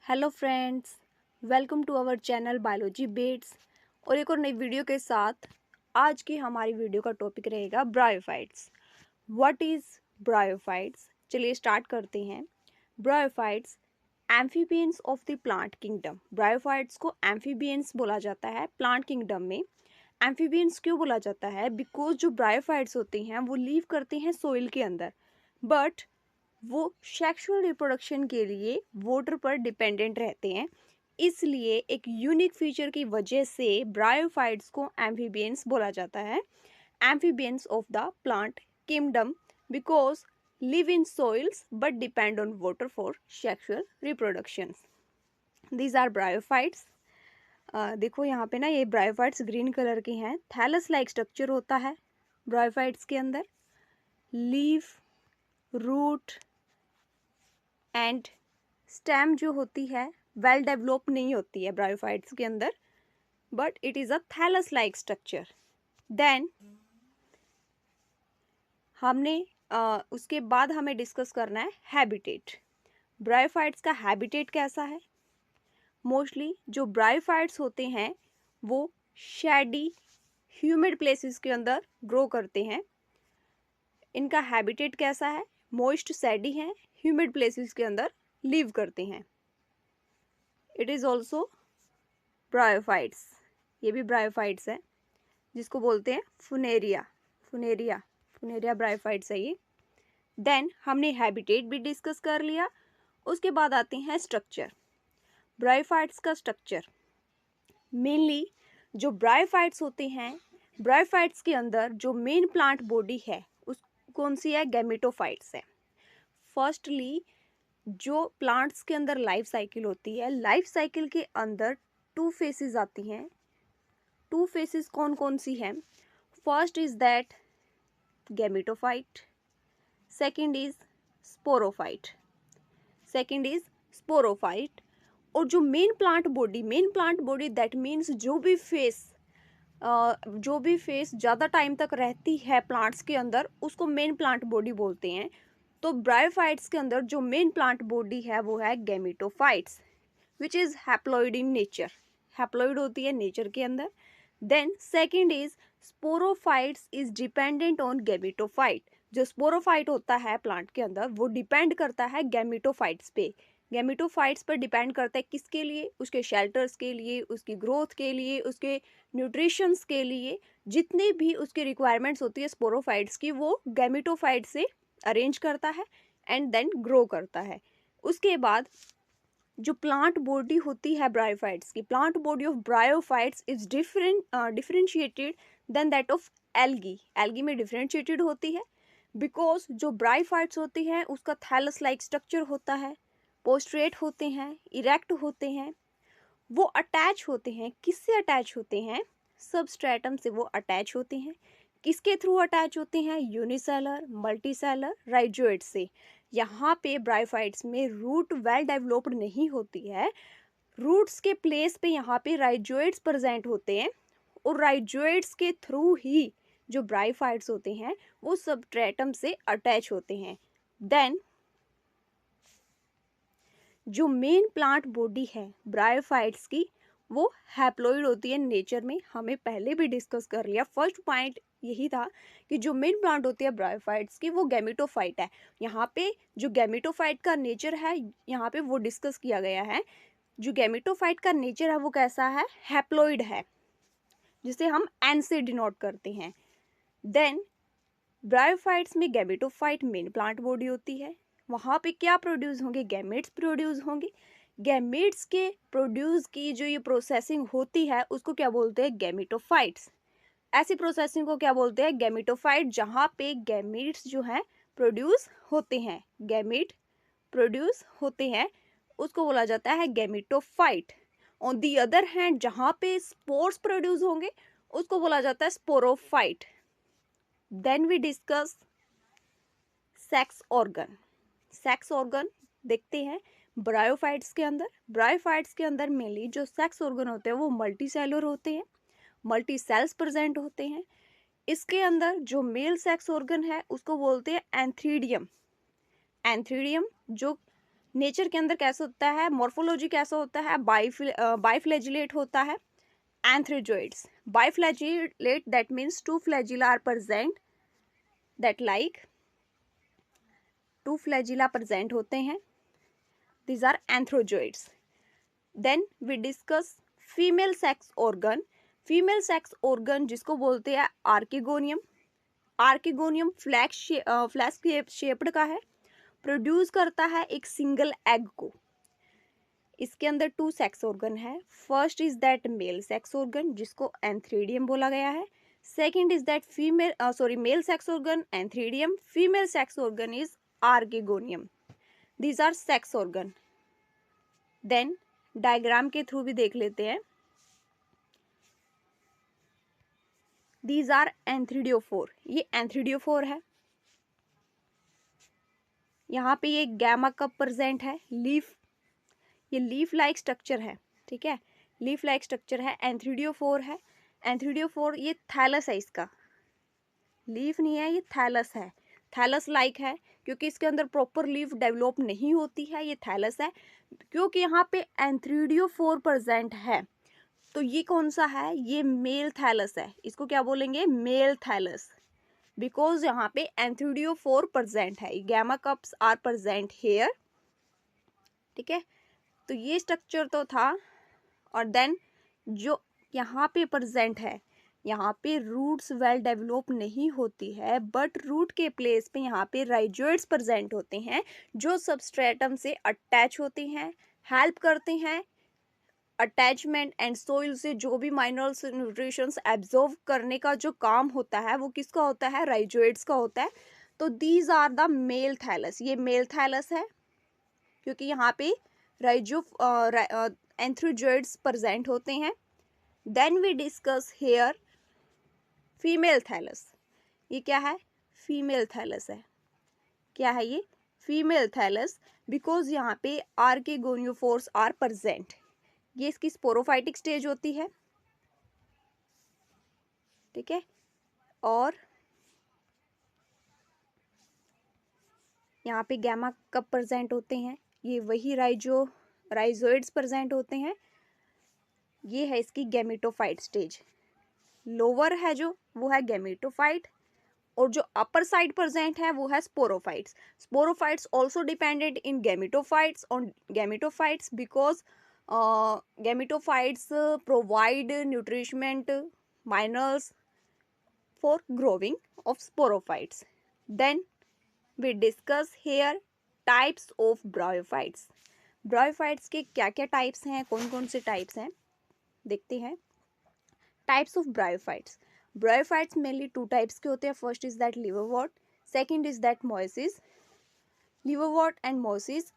Hello friends, welcome to our channel biology bets. और एक और नई वीडियो के साथ आज की हमारी वीडियो का टॉपिक रहेगा ब्रायोफाइट्स। What is bryophytes? चलिए स्टार्ट करते हैं। Bryophytes amphibians of the plant kingdom. Bryophytes को एम्फीबियंस बोला जाता है प्लांट किंगडम में। एम्फीबियंस क्यों बोला जाता है? बिकॉज जो ब्रायोफाइट्स होते हैं वो लीव करते हैं सोइल के अंदर, बट वो सेक्सुअल रिप्रोडक्शन के लिए वाटर पर डिपेंडेंट रहते हैं। इसलिए एक यूनिक फीचर की वजह से ब्रायोफाइट्स को एम्फीबियंस बोला जाता है, amphibians of the plant kingdom, because live in soils but depend on water for sexual reproduction. These are bryophytes. देखो यहाँ पे ना, ये ब्रायोफाइट्स ग्रीन कलर के हैं। थैलस लाइक स्ट्रक्चर होता है ब्रायोफाइट्स के अंदर। लीफ, रूट एंड स्टेम जो होती है वेल डेवलप नहीं होती है ब्रायोफाइट्स के अंदर, but it is a thallus like structure. Then हमने उसके बाद हमें डिस्कस करना है हैबिटेट। ब्रायोफाइट्स का हैबिटेट कैसा है? मोस्टली जो ब्रायोफाइट्स होते हैं वो शेडी ह्यूमिड प्लेसेस के अंदर ग्रो करते हैं। इनका हैबिटेट कैसा है? मॉइस्ट सैडी हैं, ह्यूमिड प्लेसेस के अंदर लिव करते हैं। इट इज़ ऑल्सो ब्रायोफाइट्स, ये भी ब्रायोफाइट्स है जिसको बोलते हैं फुनेरिया। फुनेरिया ब्रायोफाइट्स है ये। देन हमने हैबिटेट भी डिस्कस कर लिया। उसके बाद आते हैं स्ट्रक्चर। ब्रायोफाइट्स का स्ट्रक्चर मेनली जो ब्रायोफाइट्स होते हैं, ब्रायोफाइट्स के अंदर जो मेन प्लांट बॉडी है उस कौन सी है? गैमेटोफाइट्स है। फर्स्टली जो प्लांट्स के अंदर लाइफ साइकिल होती है, लाइफ साइकिल के अंदर टू फेसेस आती हैं। टू फेसेस कौन कौन सी हैं? First is that gametophyte, second is sporophyte. और जो main plant body that means जो भी फेस ज़्यादा टाइम तक रहती है प्लांट्स के अंदर उसको मेन प्लांट बॉडी बोलते हैं। तो ब्रायोफाइट्स के अंदर जो मेन प्लांट बॉडी है वो है gametophytes, which is haploid in nature. Haploid होती है नेचर के अंदर। Then second is sporophytes is dependent on gametophyte. जो स्पोरोफाइट होता है प्लांट के अंदर वो डिपेंड करता है गैमेटोफाइट्स पे। गैमेटोफाइट्स पर डिपेंड करता है किसके लिए? उसके शेल्टर्स के लिए, उसकी ग्रोथ के लिए, उसके न्यूट्रिशंस के लिए। जितने भी उसकी रिक्वायरमेंट्स होती है स्पोरोफाइट्स की वो गैमेटोफाइट से अरेंज करता है एंड देन ग्रो करता है। उसके बाद जो प्लांट बॉडी होती है ब्रायोफाइट्स की, plant body of bryophytes is differentiated then that of algae. Algae में डिफरेंशिएटेड होती है बिकॉज जो ब्रायोफाइट्स होती हैं उसका थैलस लाइक स्ट्रक्चर होता है, पोस्ट्रेट होते हैं, इरेक्ट होते हैं। वो अटैच होते हैं, किससे अटैच होते हैं? सबस्ट्रेटम से वो अटैच होते हैं। किसके थ्रू अटैच होते हैं? यूनिसेलर, मल्टीसेलर, राइजोइड से। यहाँ पे ब्रायोफाइट्स में रूट वेल डेवलप्ड नहीं होती है। रूट्स के प्लेस पे यहाँ पे राइजोइड्स प्रेजेंट होते हैं और राइजोइड्स के थ्रू ही जो ब्रायोफाइट्स होते हैं वो सबस्ट्रेटम से अटैच होते हैं। देन जो मेन प्लांट बॉडी है ब्रायोफाइट्स की वो हैप्लॉइड होती है नेचर में। हमें पहले भी डिस्कस कर लिया। फर्स्ट पॉइंट यही था कि जो मेन प्लांट होती है ब्रायोफाइट्स की वो गैमेटोफाइट है। यहाँ पे जो गैमेटोफाइट का नेचर है यहाँ पे वो डिस्कस किया गया है। जो गैमेटोफाइट का नेचर है वो कैसा है? हैप्लॉइड है, जिसे हम एन से डिनोट करते हैं। देन ब्रायोफाइट्स में गैमेटोफाइट मेन प्लांट बॉडी होती है। वहाँ पे क्या प्रोड्यूस होंगे? गैमेट्स प्रोड्यूस होंगे। गैमेट्स के प्रोड्यूस की जो ये प्रोसेसिंग होती है उसको क्या बोलते हैं? गैमेटोफाइट्स। ऐसी प्रोसेसिंग को क्या बोलते हैं? गैमेटोफाइट। जहाँ पे गैमेट्स जो हैं प्रोड्यूस होते हैं, गैमेट प्रोड्यूस होते हैं, उसको बोला जाता है gametophyte. On the other hand जहाँ पे स्पोर्स प्रोड्यूस होंगे उसको बोला जाता है sporophyte. Then we discuss sex organ. Sex organ देखते हैं ब्रायोफाइट्स के अंदर। ब्रायोफाइट्स के अंदर मेनली जो सेक्स ऑर्गन होते हैं वो मल्टी सेलुलर होते हैं, मल्टी सेल्स प्रेजेंट होते हैं। इसके अंदर जो मेल सेक्स ऑर्गन है उसको बोलते हैं एंथ्रीडियम। एंथ्रीडियम जो नेचर के अंदर कैसे होता है, मॉर्फोलॉजी कैसा होता है, बाइफ्लैजिलेट होता है. Antherozoids, biflagellate that means two flagella are present, that like two flagella present होते हैं. These are antherozoids. Then we discuss female sex organ. Female sex organ जिसको बोलते हैं आर्किगोनियम. आर्किगोनियम फ्लैश शेप्ड का है, प्रोड्यूस करता है एक सिंगल एग को. इसके अंदर 2 सेक्स ऑर्गन है. First is that male sex organ जिसको एंथ्रीडियम बोला गया है. Second is that male sex organ antheridium. Female sex organ is archegonium. These are sex organ. Then diagram के थ्रू भी देख लेते हैं. These are antheridiophore. ये एंथ्रीडियोफोर है. यहाँ पे ये गैमा कप प्रेजेंट है. लीफ, ये लीफ लाइक स्ट्रक्चर है. ठीक है, लीफ लाइक स्ट्रक्चर है. एंथ्रीडियोफोर है. एंथ्रीडियोफोर ये थैलस है. इसका लीफ नहीं है, ये थैलस है. थैलस लाइक है क्योंकि इसके अंदर प्रॉपर लीफ डेवलप नहीं होती है. ये थैलस है क्योंकि यहाँ पे एंथ्रीडियोफोर प्रेजेंट है. तो ये कौन सा है, ये मेल थैलस है. इसको क्या बोलेंगे, मेल थैलस, बिकॉज यहाँ पे एंथ्रीडियोफोर प्रेजेंट है. Gemma cups are present here. ठीक है, तो ये स्ट्रक्चर तो था. और देन जो यहाँ पे प्रेजेंट है, यहाँ पे रूट्स वेल डेवलप नहीं होती है, बट रूट के प्लेस पे यहाँ पे राइजोइड्स प्रेजेंट होते हैं जो सबस्ट्रेटम से अटैच होते हैं, हेल्प करते हैं अटैचमेंट एंड सोइल से जो भी माइनरल्स न्यूट्रिशंस एब्जॉर्व करने का जो काम होता है वो किसका होता है, राइजोइड्स का होता है. तो these are the male thallus. ये मेल थैलस है क्योंकि यहाँ पे एंथ्रोजोइड्स प्रेजेंट होते हैं. Then we discuss here female thallus. ये क्या है, फीमेल थैलस है. क्या है ये, फीमेल थैलस, बिकॉज यहाँ पे आर्किगोनियोफोर्स आर प्रेजेंट. ये इसकी स्पोरोफाइटिक स्टेज होती है. ठीक है, और यहाँ पे गैमा कब प्रेजेंट होते हैं, ये वही राइजोइड्स प्रेजेंट होते हैं. ये है इसकी गैमेटोफाइट स्टेज. लोअर है जो वो है गैमेटोफाइट, और जो अपर साइड प्रेजेंट है वो है sporophytes. Sporophytes also depended in gametophytes on gametophytes because gametophytes provide nourishment minerals for growing of sporophytes. Then we discuss here types of bryophytes. Bryophytes के क्या क्या टाइप्स हैं, कौन कौन से टाइप्स हैं देखते हैं. Types of bryophytes. Bryophytes mainly 2 types के होते हैं. First is that liverwort, second is that moesis. liverwort and moesis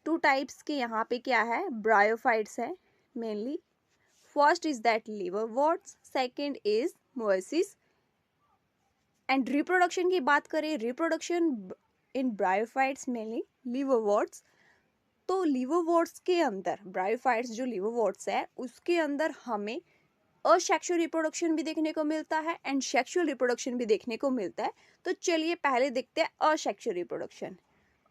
2 types के यहाँ पे क्या है, bryophytes है mainly. First is that liverworts, second is moesis. And reproduction की बात करें, reproduction in bryophytes mainly liverworts. तो liverworts के अंदर ब्रायोफाइट्स जो liverworts है उसके अंदर हमें असेक्सुअल रिप्रोडक्शन भी देखने को मिलता है एंड सेक्सुअल रिप्रोडक्शन भी देखने को मिलता है. तो चलिए पहले देखते हैं असेक्सुअल रिप्रोडक्शन.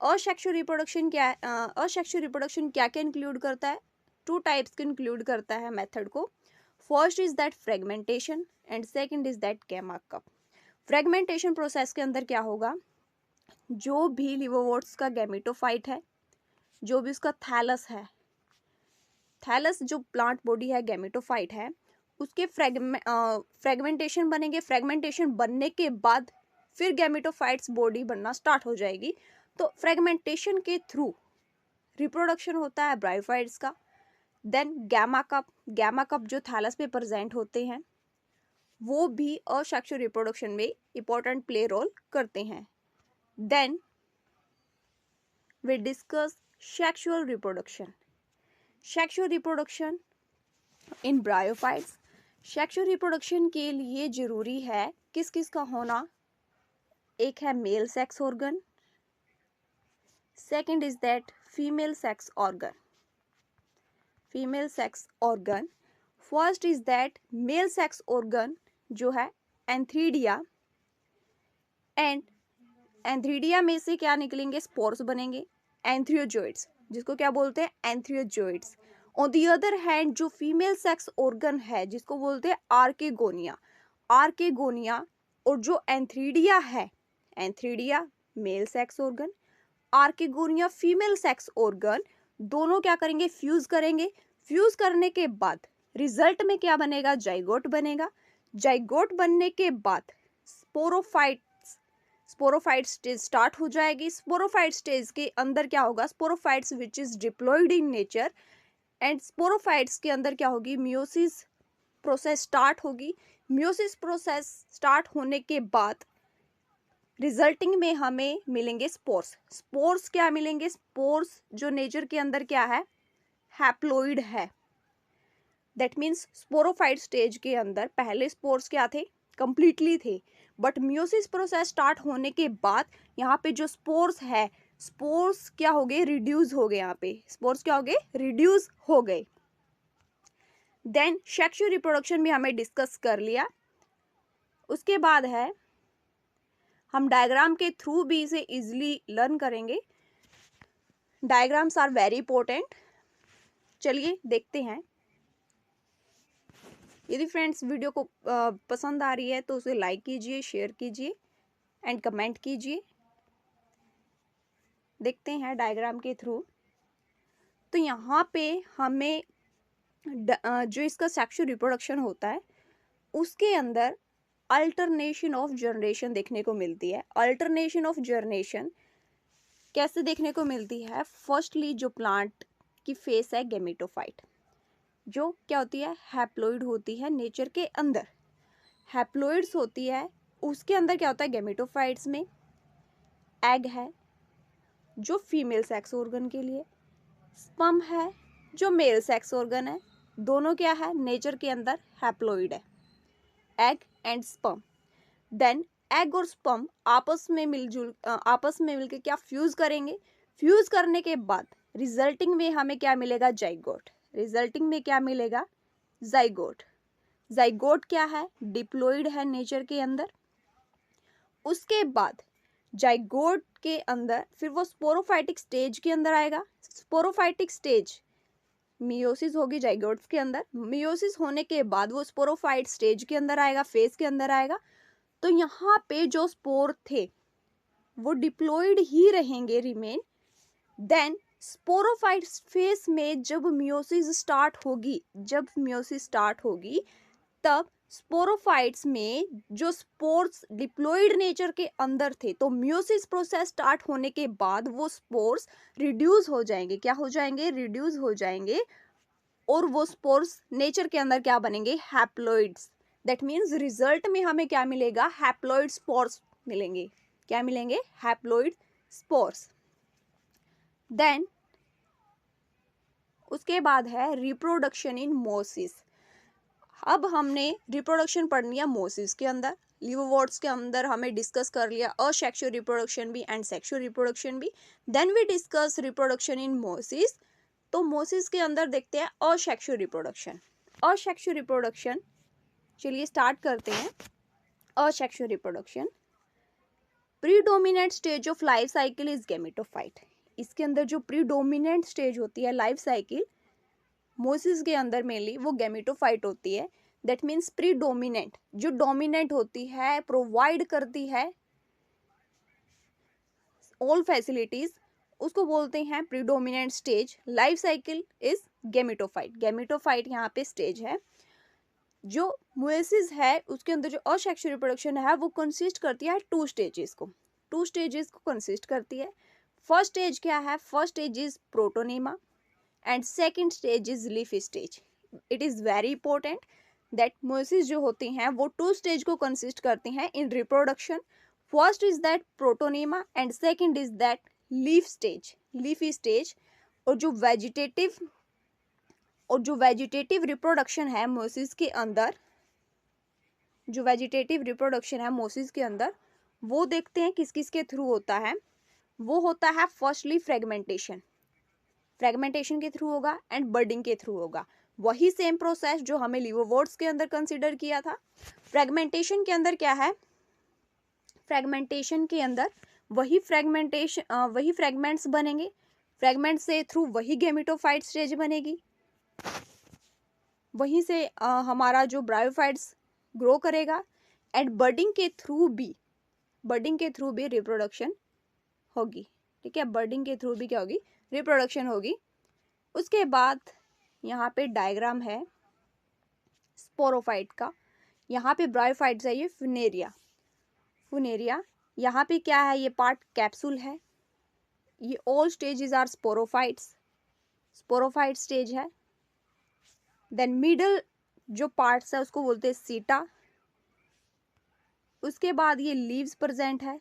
असेक्सुअल रिप्रोडक्शन क्या है, असेक्सुअल रिप्रोडक्शन क्या क्या इंक्लूड करता है, 2 टाइप्स के इंक्लूड करता है मेथड को. First is that fragmentation and second is that gemma cup. Fragmentation process के अंदर क्या होगा, जो भी लिवरवोर्ट्स का गैमेटोफाइट है, जो भी उसका थैलस है, थैलस जो प्लांट बॉडी है गैमेटोफाइट है, उसके फ्रेगमेंटेशन बनेंगे. फ्रेगमेंटेशन बनने के बाद फिर गैमेटोफाइट्स बॉडी बनना स्टार्ट हो जाएगी. तो फ्रेगमेंटेशन के थ्रू रिप्रोडक्शन होता है ब्रायोफाइट्स का. देन गैमा कप जो थैलस पे प्रेजेंट होते हैं वो भी असेक्सुअल रिप्रोडक्शन में इंपॉर्टेंट प्ले रोल करते हैं. Then we discuss sexual reproduction. Sexual reproduction in bryophytes. Sexual reproduction के लिए जरूरी है किस किस का होना, एक है mail sex organ, second is that female sex organ. Female sex organ, first is that male sex organ जो है एंथ्रीडिया. एंड एंथ्रीडिया में से क्या निकलेंगे, स्पोर्स बनेंगे. एंथ्रियोजोइड्स, जिसको क्या बोलते हैं, एंथ्रियोजोइड्स। ऑन दी अदर हैंड जो फीमेल सेक्स ऑर्गन है जिसको बोलते हैं आर्केगोनिया, आर्केगोनिया, और जो एंथ्रीडिया है, antheridia male sex organ, archegonia female sex organ, दोनों क्या करेंगे, फ्यूज करेंगे। फ्यूज करने के बाद रिजल्ट में क्या बनेगा, जाइगोट बनेगा। जाइगोट बनने के बाद स्पोरोफाइट स्टेज स्टार्ट हो जाएगी। स्पोरोफाइट स्टेज के अंदर क्या होगा, sporophytes which is diploid in nature, and sporophytes के अंदर क्या होगी, मियोसिस प्रोसेस स्टार्ट होगी। मियोसिस प्रोसेस स्टार्ट होने के बाद रिजल्टिंग में हमें मिलेंगे स्पोर्स। स्पोर्स क्या मिलेंगे, स्पोर्स जो नेचर के अंदर क्या है, हैप्लॉइड है। दैट मीन्स स्पोरोफाइट स्टेज के अंदर पहले स्पोर्स क्या थे, कंप्लीटली थे, बट मियोसिस प्रोसेस स्टार्ट होने के बाद यहाँ पे जो स्पोर्स है, स्पोर्स क्या हो गए, रिड्यूस हो गए। यहाँ पे स्पोर्स क्या हो गए, रिड्यूस हो गए। देन सेक्सुअल रिप्रोडक्शन भी हमें डिस्कस कर लिया। उसके बाद है हम डायग्राम के थ्रू भी इसे इजिली लर्न करेंगे। Diagrams are very important. चलिए देखते हैं। यदि फ्रेंड्स वीडियो को पसंद आ रही है तो उसे लाइक कीजिए, शेयर कीजिए एंड कमेंट कीजिए। देखते हैं डायग्राम के थ्रू। तो यहाँ पे हमें जो इसका सेक्सुअल रिप्रोडक्शन होता है उसके अंदर अल्टरनेशन ऑफ जनरेशन देखने को मिलती है। अल्टरनेशन ऑफ जनरेशन कैसे देखने को मिलती है, फर्स्टली जो प्लांट की फेस है गैमेटोफाइट, जो क्या होती है, हैप्लॉइड होती है नेचर के अंदर, हैप्लॉइड्स होती है। उसके अंदर क्या होता है, गैमेटोफाइट्स में एग है जो फीमेल सेक्स ऑर्गन के लिए, स्पर्म है जो मेल सेक्स ऑर्गन है। दोनों क्या है, नेचर के अंदर हैप्लॉइड है, egg and sperm. Then egg और स्पर्म आपस में मिलकर क्या फ्यूज करेंगे। फ्यूज करने के बाद रिजल्टिंग में हमें क्या मिलेगा, जाइगोट। रिजल्टिंग में क्या मिलेगा, जाइगोट। जाइगोट क्या है, डिप्लॉइड है नेचर के अंदर। उसके बाद जाइगोट के अंदर फिर वो स्पोरोफाइटिक स्टेज के अंदर आएगा। स्पोरोफाइटिक स्टेज मियोसिस होगी जाइगोट्स के अंदर। मियोसिस होने के बाद वो स्पोरोफाइट स्टेज के अंदर आएगा, फेज के अंदर आएगा। तो यहाँ पे जो स्पोर थे वो डिप्लॉइड ही रहेंगे, रिमेन। देन स्पोरोफाइट फेज में जब मियोसिस स्टार्ट होगी तब स्पोरोफाइट्स में जो स्पोर्स डिप्लॉइड नेचर के अंदर थे, तो मियोसिस प्रोसेस स्टार्ट होने के बाद वो स्पोर्स रिड्यूस हो जाएंगे। क्या हो जाएंगे, रिड्यूस हो जाएंगे, और वो स्पोर्स नेचर के अंदर क्या बनेंगे, हैप्लॉइड्स। दैट मीन्स रिजल्ट में हमें क्या मिलेगा, हैप्लॉइड स्पोर्स मिलेंगे। क्या मिलेंगे, हैप्लॉइड स्पोर्स। देन उसके बाद है रिप्रोडक्शन इन मोसिस। अब हमने रिप्रोडक्शन पढ़ लिया मोसिस के अंदर, लिवोवॉर्ट्स के अंदर हमें डिस्कस कर लिया असेक्सुअल रिप्रोडक्शन भी एंड सेक्सुअल रिप्रोडक्शन भी। Then we discuss reproduction in mosses. तो मोसिस के अंदर देखते हैं असेक्सुअल रिप्रोडक्शन। असेक्सुअल रिप्रोडक्शन, चलिए स्टार्ट करते हैं। Asexual reproduction, predominant stage of life cycle is gametophyte. इसके अंदर जो प्रीडोमिनेंट स्टेज होती है लाइफ साइकिल मोसिस के अंदर मेनली वो गैमेटोफाइट होती है। दैट मीन्स प्रीडोमिनेंट, जो डोमिनेंट होती है, प्रोवाइड करती है ऑल फैसिलिटीज, उसको बोलते हैं predominant stage. Life cycle is gametophyte. Gametophyte यहाँ पे स्टेज है। जो मोसिस है उसके अंदर जो असेक्सुअल रिप्रोडक्शन है वो कंसिस्ट करती है टू स्टेजेस को कंसिस्ट करती है। फर्स्ट स्टेज क्या है, first stage is protonema and second stage is leaf stage. It is very important that mosses जो होती हैं वो टू स्टेज को कंसिस्ट करती हैं इन reproduction. First is that protonema and second is that leaf stage. और जो वेजिटेटिव रिप्रोडक्शन है मोसिस के अंदर, वो देखते हैं किस किस के थ्रू होता है। वो होता है फर्स्टली फ्रेगमेंटेशन के थ्रू होगा एंड बर्डिंग के थ्रू होगा। वही सेम प्रोसेस जो हमें लिवोवॉर्ट्स के अंदर कंसिडर किया था। फ्रेगमेंटेशन के अंदर क्या है, फ्रेगमेंटेशन के अंदर वही फ्रेगमेंट्स बनेंगे फ्रेगमेंट से थ्रू वही गेमिटोफाइट स्टेज बनेगी, वहीं से हमारा जो ब्रायोफाइट्स ग्रो करेगा एंड बर्डिंग के थ्रू भी रिप्रोडक्शन होगी। ठीक है, बर्डिंग के थ्रू भी क्या होगी, रिप्रोडक्शन होगी। उसके बाद यहाँ पे डायग्राम है स्पोरोफाइट का। यहाँ पे ब्रायोफाइट्स है ये फुनेरिया। यहाँ पे क्या है, ये पार्ट कैप्सूल है। ये all stages are sporophyte stage है। देन मिडल जो पार्ट्स है उसको बोलते हैं सीटा। उसके बाद ये लीव्स प्रेजेंट है,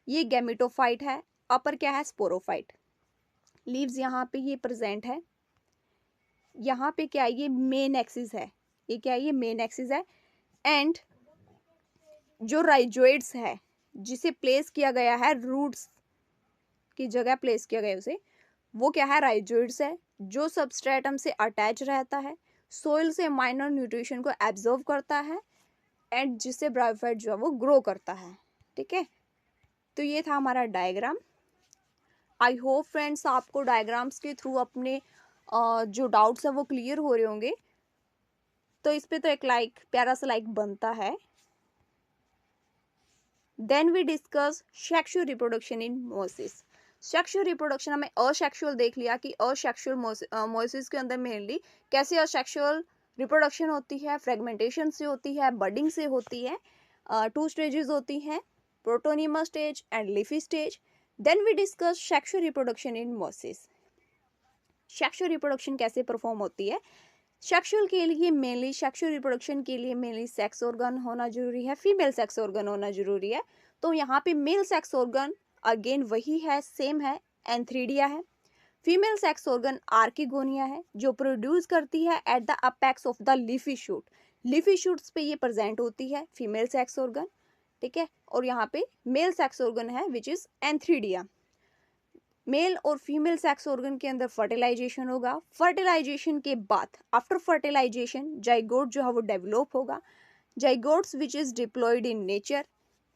ये गैमेटोफाइट है। अपर क्या है, स्पोरोफाइट। लीव्स यहाँ पे ये प्रेजेंट है। यहाँ पे क्या है, ये मेन एक्सिस है। ये क्या है, ये मेन एक्सिस है। एंड जो राइजोइड्स है जिसे प्लेस किया गया है, रूट्स की जगह प्लेस किया गया उसे, वो क्या है, राइजोइड्स है, जो सबस्ट्रेटम से अटैच रहता है, सोइल से माइनर न्यूट्रिशन को एब्जॉर्व करता है एंड जिससे ब्रायोफाइट जो है वो ग्रो करता है। ठीक है, तो ये था हमारा डायग्राम। आई होप फ्रेंड्स आपको डायग्राम्स के थ्रू अपने जो डाउट्स है वो क्लियर हो रहे होंगे। तो इस पे तो एक लाइक, प्यारा सा लाइक बनता है। Then we discuss sexual reproduction in mosses. Sexual reproduction हमें असेक्सुअल देख लिया कि असेक्सुअल मोसिस के अंदर मेनली कैसे असेक्सुअल रिप्रोडक्शन होती है, फ्रेगमेंटेशन से होती है, बडिंग से होती है। 2 स्टेजेस होती हैं, protonema stage and leafy stage. Then we discuss sexual reproduction in mosses. Sexual reproduction कैसे परफॉर्म होती है। सेक्सुअल रिप्रोडक्शन के लिए मेनली सेक्स ऑर्गन होना जरूरी है, फीमेल सेक्स ऑर्गन होना जरूरी है। तो यहाँ पे मेल सेक्स ऑर्गन अगेन वही है, सेम है, एंथ्रीडिया है। फीमेल सेक्स ऑर्गन आर्किगोनिया है, जो प्रोड्यूस करती है at the apex of the leafy shoot. Leafy shoots पे ये प्रेजेंट होती है फीमेल सेक्स ऑर्गन। ठीक है, और यहाँ पे मेल सेक्स ऑर्गन है विच इज एंथ्रीडिया। मेल और फीमेल सेक्स ऑर्गन के अंदर फर्टिलाइजेशन होगा। फर्टिलाइजेशन के बाद आफ्टर फर्टिलाइजेशन जाइगोट जो है वो डेवलप होगा। Zygotes which is diploid in nature.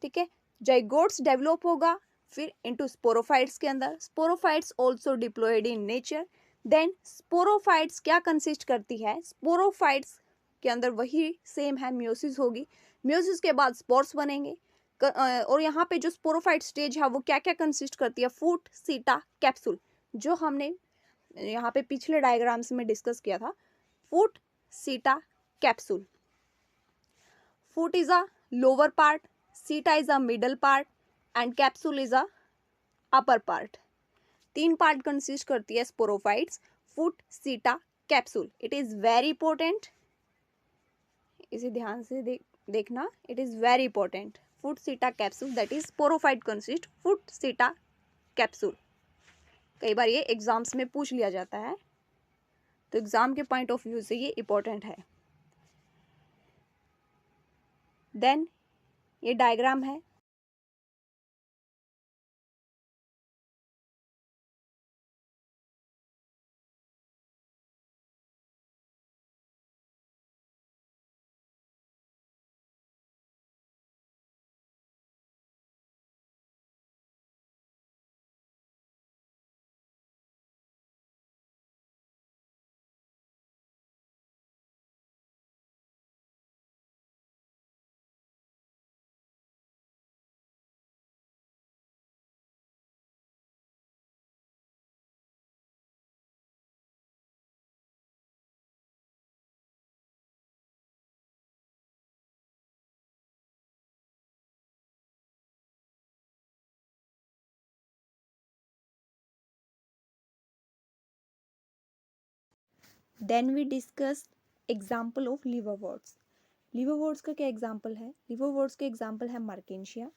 ठीक है, जाइगोट्स डेवलप होगा फिर इनटू स्पोरोफाइट्स के अंदर। Sporophytes also diploid in nature. Then sporophytes क्या कंसिस्ट करती है, स्पोरोफाइट्स के अंदर वही सेम है, म्योसिस होगी। म्योसिस के बाद स्पोर्स बनेंगे। और यहाँ पे जो स्पोरोफाइट स्टेज है वो क्या क्या कंसिस्ट करती है, फूट, सीटा, कैप्सूल, जो हमने यहाँ पे पिछले डायग्राम्स में डिस्कस किया था। Foot, seta, capsule. Foot is a lower part, seta is a middle part and capsule is a upper part. 3 part consist करती है sporophytes, foot, seta, capsule. It is very important, इसे ध्यान से देखना, it is very important. Foot, seta, capsule, that is sporophyte consist foot, seta, capsule. कई बार ये exams में पूछ लिया जाता है, तो एग्जाम के पॉइंट ऑफ व्यू से ये इंपॉर्टेंट है। देन ये डायग्राम है। Then we discuss example of liverworts. Liverworts का क्या एग्जाम्पल है, लिवरवर्ट्स के एग्जाम्पल है Marchantia.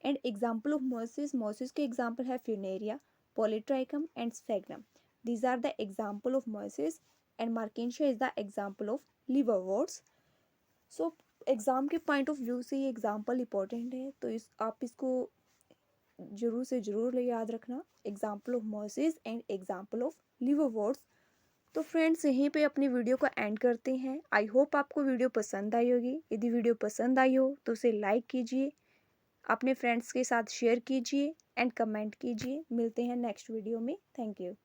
And example of mosses के एग्जाम्पल है Funaria, Polytrichum and Sphagnum. These are the example of mosses and Marchantia is the example of liverworts. So exam के point of view से ये example important है, तो आप इसको जरूर से जरूर याद रखना, example of mosses and example of liverworts. तो फ्रेंड्स यहीं पे अपनी वीडियो को एंड करते हैं। आई होप आपको वीडियो पसंद आई होगी। यदि वीडियो पसंद आई हो तो उसे लाइक कीजिए, अपने फ्रेंड्स के साथ शेयर कीजिए एंड कमेंट कीजिए। मिलते हैं नेक्स्ट वीडियो में। Thank you.